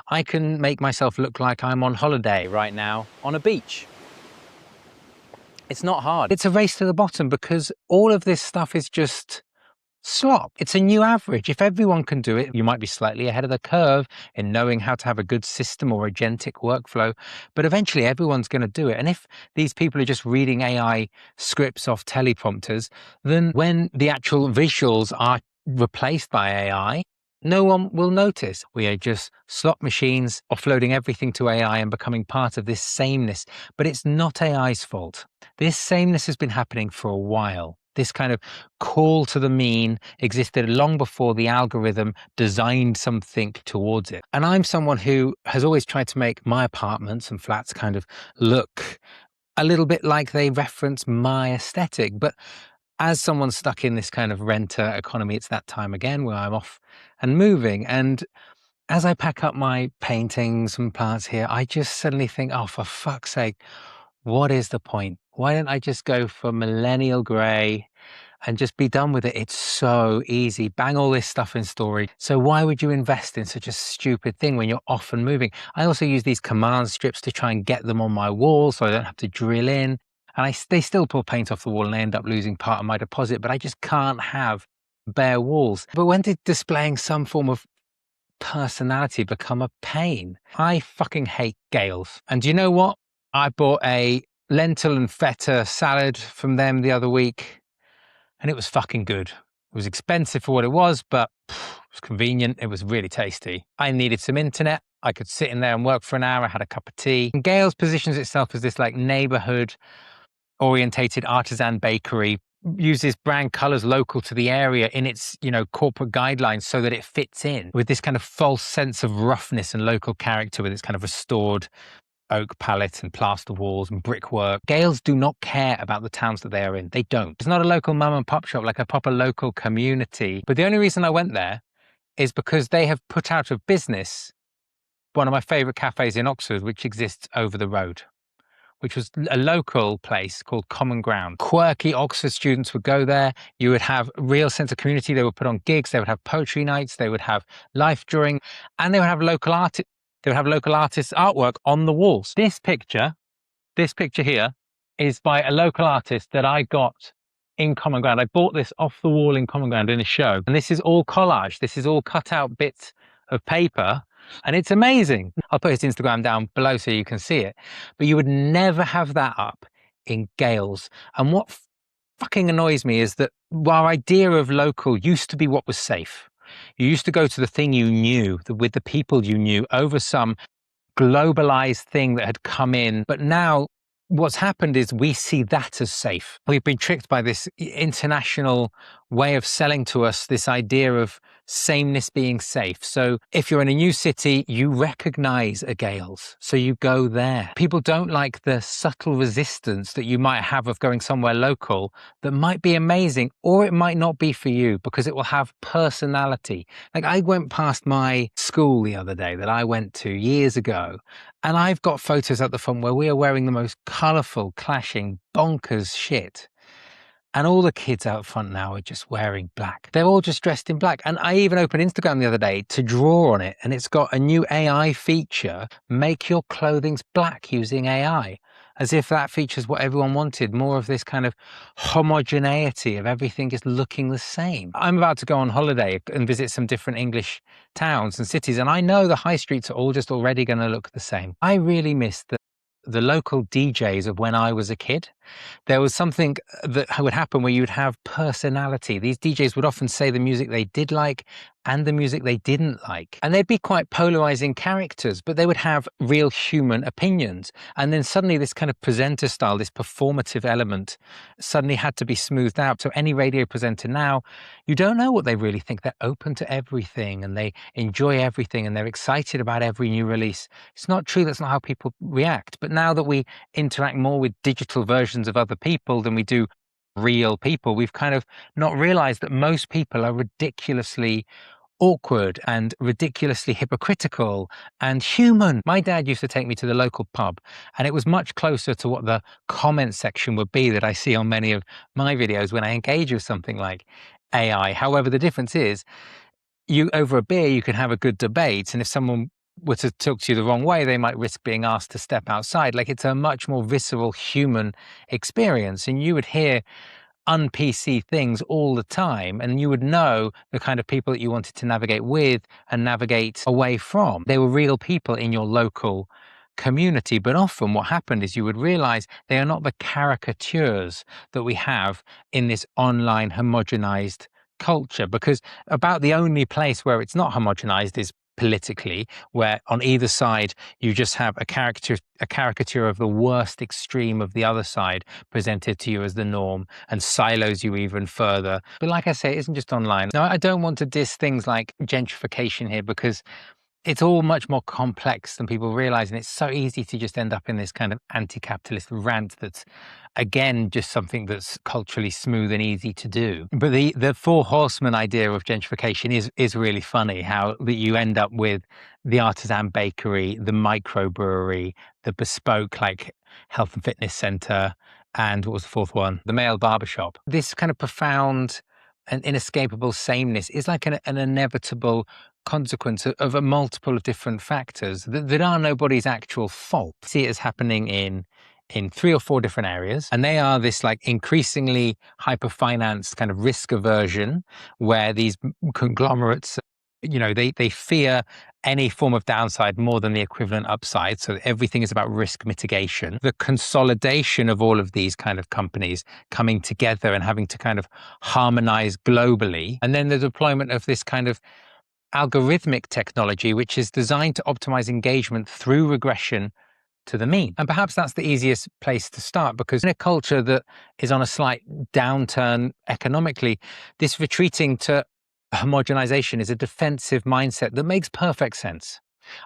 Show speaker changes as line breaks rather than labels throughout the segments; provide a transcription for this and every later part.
I can make myself look like I'm on holiday right now on a beach. It's not hard. It's a race to the bottom because all of this stuff is just slop. It's a new average. If everyone can do it, you might be slightly ahead of the curve in knowing how to have a good system or agentic workflow, but eventually everyone's going to do it. And if these people are just reading AI scripts off teleprompters, then when the actual visuals are replaced by AI, no one will notice. We are just slot machines offloading everything to AI and becoming part of this sameness. But it's not AI's fault. This sameness has been happening for a while. This kind of call to the mean existed long before the algorithm designed something towards it. And I'm someone who has always tried to make my apartments and flats kind of look a little bit like they reference my aesthetic. But as someone stuck in this kind of renter economy, it's that time again where I'm off and moving. And as I pack up my paintings and plants here, I just suddenly think, oh, for fuck's sake, what is the point? Why don't I just go for millennial grey and just be done with it? It's so easy. Bang all this stuff in storage. So why would you invest in such a stupid thing when you're off and moving? I also use these command strips to try and get them on my wall so I don't have to drill in. And they still pull paint off the wall and I end up losing part of my deposit, but I just can't have bare walls. But when did displaying some form of personality become a pain? I fucking hate Gales. And do you know what? I bought a lentil and feta salad from them the other week and it was fucking good. It was expensive for what it was, but it was convenient. It was really tasty. I needed some internet. I could sit in there and work for an hour. I had a cup of tea. And Gales positions itself as this like neighborhood orientated artisan bakery, uses brand colors local to the area in its, corporate guidelines so that it fits in with this kind of false sense of roughness and local character with its kind of restored oak palette and plaster walls and brickwork. Gales do not care about the towns that they are in. They don't. It's not a local mum and pop shop, like a proper local community. But the only reason I went there is because they have put out of business one of my favorite cafes in Oxford, which exists over the road, which was a local place called Common Ground. Quirky Oxford students would go there. You would have a real sense of community. They would put on gigs. They would have poetry nights. They would have life drawing, and they would have local art. They would have local artists' artwork on the walls. This picture here, is by a local artist that I got in Common Ground. I bought this off the wall in Common Ground in a show. And this is all collage. This is all cut out bits of paper. And it's amazing. I'll put his Instagram down below so you can see it. But you would never have that up in Gales. And what fucking annoys me is that our idea of local used to be what was safe. You used to go to the thing you knew, with the people you knew, over some globalized thing that had come in. But now what's happened is we see that as safe. We've been tricked by this international way of selling to us this idea of sameness being safe. So if you're in a new city, you recognize a Gales, so you go there. People don't like the subtle resistance that you might have of going somewhere local that might be amazing, or it might not be for you because it will have personality. Like I went past my school the other day that I went to years ago, and I've got photos at the front where we are wearing the most colorful, clashing, bonkers shit. And all the kids out front now are just wearing black. They're all just dressed in black. And I even opened Instagram the other day to draw on it. And it's got a new AI feature, make your clothing black using AI. As if that features what everyone wanted, more of this kind of homogeneity of everything just looking the same. I'm about to go on holiday and visit some different English towns and cities. And I know the high streets are all just already going to look the same. I really miss the local DJs of when I was a kid. There was something that would happen where you would have personality. These DJs would often say the music they did like and the music they didn't like. And they'd be quite polarizing characters, but they would have real human opinions. And then suddenly this kind of presenter style, this performative element suddenly had to be smoothed out. So any radio presenter now, you don't know what they really think. They're open to everything and they enjoy everything and they're excited about every new release. It's not true. That's not how people react. But now that we interact more with digital versions of other people than we do real people, we've kind of not realized that most people are ridiculously awkward and ridiculously hypocritical and human. My dad used to take me to the local pub, and it was much closer to what the comment section would be that I see on many of my videos when I engage with something like AI. However, the difference is, over a beer, you can have a good debate, and if someone were to talk to you the wrong way, they might risk being asked to step outside. Like, it's a much more visceral human experience, and you would hear un-PC things all the time, and you would know the kind of people that you wanted to navigate with and navigate away from. They were real people in your local community, but often what happened is you would realize they are not the caricatures that we have in this online homogenized culture, because about the only place where it's not homogenized is politically, where on either side you just have a caricature of the worst extreme of the other side presented to you as the norm and silos you even further. But like I say, it isn't just online. Now, I don't want to diss things like gentrification here, because it's all much more complex than people realize, and it's so easy to just end up in this kind of anti-capitalist rant that's, again, just something that's culturally smooth and easy to do. But the four horsemen idea of gentrification is really funny, how that you end up with the artisan bakery, the microbrewery, the bespoke like health and fitness center, and what was the fourth one? The male barbershop. This kind of profound and inescapable sameness is like an inevitable consequence of a multiple of different factors that are nobody's actual fault. See it as happening in 3 or 4 different areas, and they are this like increasingly hyper-financed kind of risk aversion, where these conglomerates, you know, they fear any form of downside more than the equivalent upside. So everything is about risk mitigation. The consolidation of all of these kind of companies coming together and having to kind of harmonize globally. And then the deployment of this kind of algorithmic technology, which is designed to optimize engagement through regression to the mean. And perhaps that's the easiest place to start, because in a culture that is on a slight downturn economically, this retreating to homogenization is a defensive mindset that makes perfect sense.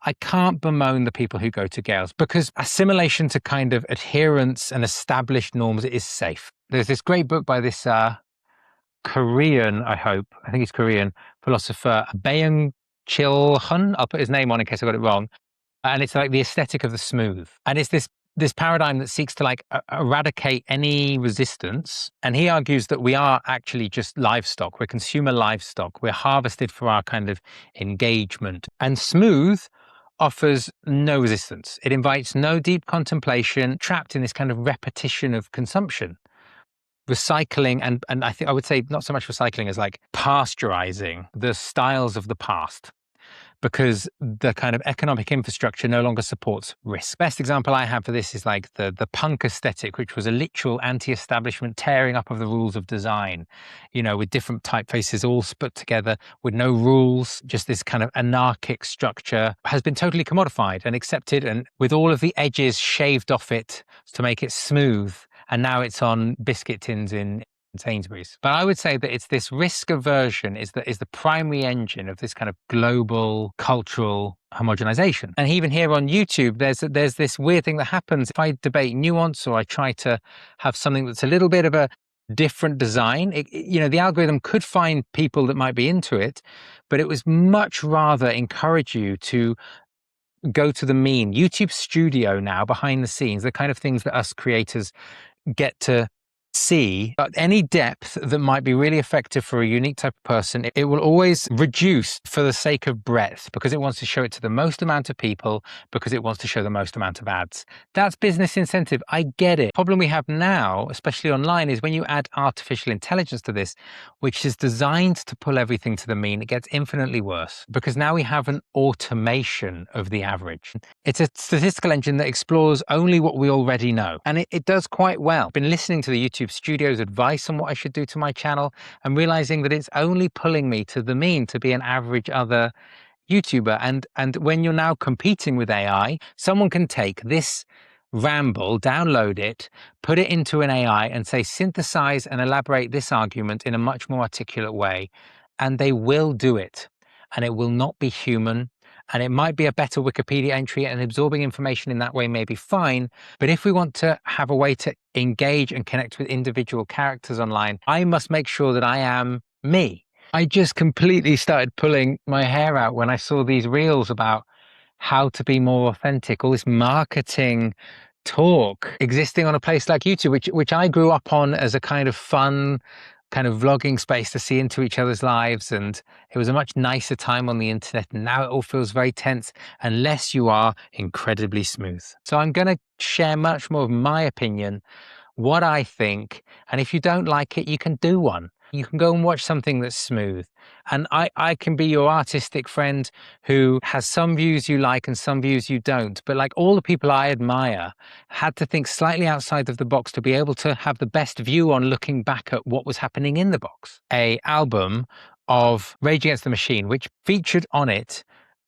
I can't bemoan the people who go to Gales, because assimilation to kind of adherence and established norms is safe. There's this great book by this Korean, I think he's Korean, philosopher Byung-Chul Han. I'll put his name on in case I got it wrong. And it's like the aesthetic of the smooth. And it's this paradigm that seeks to like eradicate any resistance. And he argues that we are actually just livestock. We're consumer livestock. We're harvested for our kind of engagement. And smooth offers no resistance. It invites no deep contemplation, trapped in this kind of repetition of consumption. Recycling, and I think I would say not so much recycling as like pasteurizing the styles of the past, because the kind of economic infrastructure no longer supports risk. Best example I have for this is like the punk aesthetic, which was a literal anti-establishment tearing up of the rules of design, you know, with different typefaces all put together with no rules, just this kind of anarchic structure has been totally commodified and accepted, and with all of the edges shaved off it to make it smooth. And now it's on biscuit tins in Sainsbury's. But I would say that it's this risk aversion is the primary engine of this kind of global cultural homogenization. And even here on YouTube, there's this weird thing that happens if I debate nuance, or I try to have something that's a little bit of a different design. You know, the algorithm could find people that might be into it, but it was much rather encourage you to go to the mean. YouTube Studio now, behind the scenes, the kind of things that us creators get to see, any depth that might be really effective for a unique type of person, it will always reduce for the sake of breadth, because it wants to show it to the most amount of people, because it wants to show the most amount of ads. That's business incentive. I get it. The problem we have now, especially online, is when you add artificial intelligence to this, which is designed to pull everything to the mean, it gets infinitely worse, because now we have an automation of the average. It's a statistical engine that explores only what we already know, and it does quite well. I've been listening to the YouTube Studio's advice on what I should do to my channel and realizing that it's only pulling me to the mean to be an average other YouTuber. And when you're now competing with AI, someone can take this ramble, download it, put it into an AI and say, synthesize and elaborate this argument in a much more articulate way. And they will do it. And it will not be human. And it might be a better Wikipedia entry, and absorbing information in that way may be fine. But if we want to have a way to engage and connect with individual characters online, I must make sure that I am me. I just completely started pulling my hair out when I saw these reels about how to be more authentic, all this marketing talk existing on a place like YouTube, which I grew up on as a kind of fun kind of vlogging space to see into each other's lives, and it was a much nicer time on the internet, and now it all feels very tense unless you are incredibly smooth. So I'm going to share much more of my opinion, what I think, and if you don't like it, you can do one. You can go and watch something that's smooth. And I can be your artistic friend who has some views you like and some views you don't. But like all the people I admire had to think slightly outside of the box to be able to have the best view on looking back at what was happening in the box. An album of Rage Against the Machine, which featured on it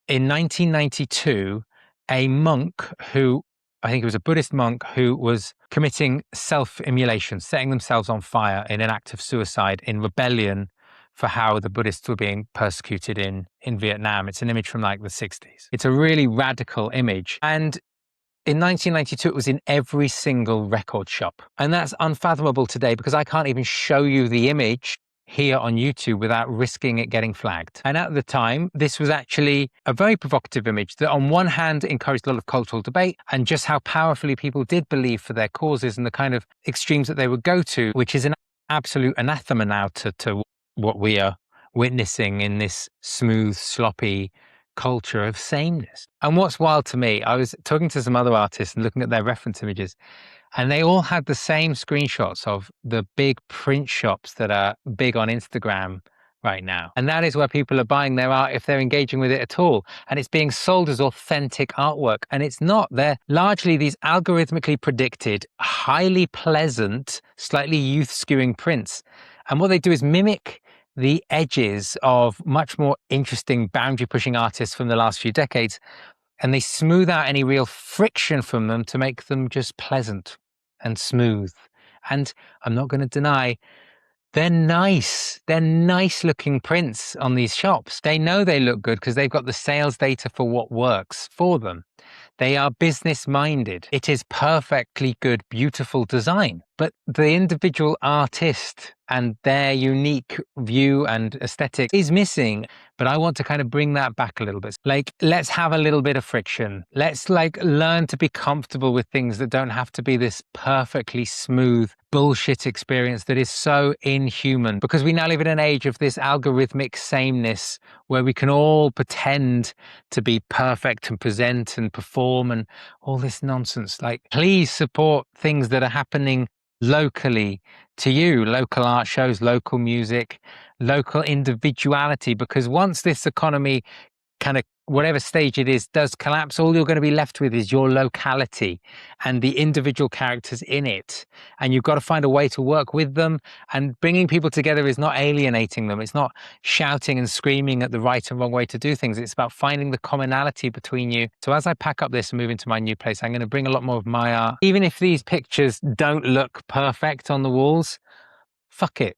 in 1992 a monk who, I think it was a Buddhist monk, who was committing self-immolation, setting themselves on fire in an act of suicide in rebellion for how the Buddhists were being persecuted in Vietnam. It's an image from like the 60s. It's a really radical image. And in 1992, it was in every single record shop. And that's unfathomable today because I can't even show you the image here on YouTube without risking it getting flagged. And at the time, this was actually a very provocative image that on one hand encouraged a lot of cultural debate and just how powerfully people did believe for their causes and the kind of extremes that they would go to, which is an absolute anathema now to what we are witnessing in this smooth, sloppy culture of sameness. And what's wild to me, I was talking to some other artists and looking at their reference images, and they all had the same screenshots of the big print shops that are big on Instagram right now. And that is where people are buying their art if they're engaging with it at all. And it's being sold as authentic artwork. And it's not. They're largely these algorithmically predicted, highly pleasant, slightly youth skewing prints. And what they do is mimic the edges of much more interesting boundary pushing artists from the last few decades. And they smooth out any real friction from them to make them just pleasant and smooth. And I'm not going to deny, they're nice. They're nice looking prints on these shops. They know they look good because they've got the sales data for what works for them. They are business minded. It is perfectly good, beautiful design. But the individual artist and their unique view and aesthetic is missing. But I want to kind of bring that back a little bit. Like, let's have a little bit of friction. Let's like learn to be comfortable with things that don't have to be this perfectly smooth bullshit experience that is so inhuman. Because we now live in an age of this algorithmic sameness where we can all pretend to be perfect and present and perform and all this nonsense. Like, please support things that are happening locally to you, local art shows, local music, local individuality, because once this economy kind of whatever stage it is does collapse, all you're going to be left with is your locality and the individual characters in it. And you've got to find a way to work with them, and bringing people together is not alienating them. It's not shouting and screaming at the right and wrong way to do things. It's about finding the commonality between you. So as I pack up this and move into my new place, I'm going to bring a lot more of my art. Even if these pictures don't look perfect on the walls, fuck it.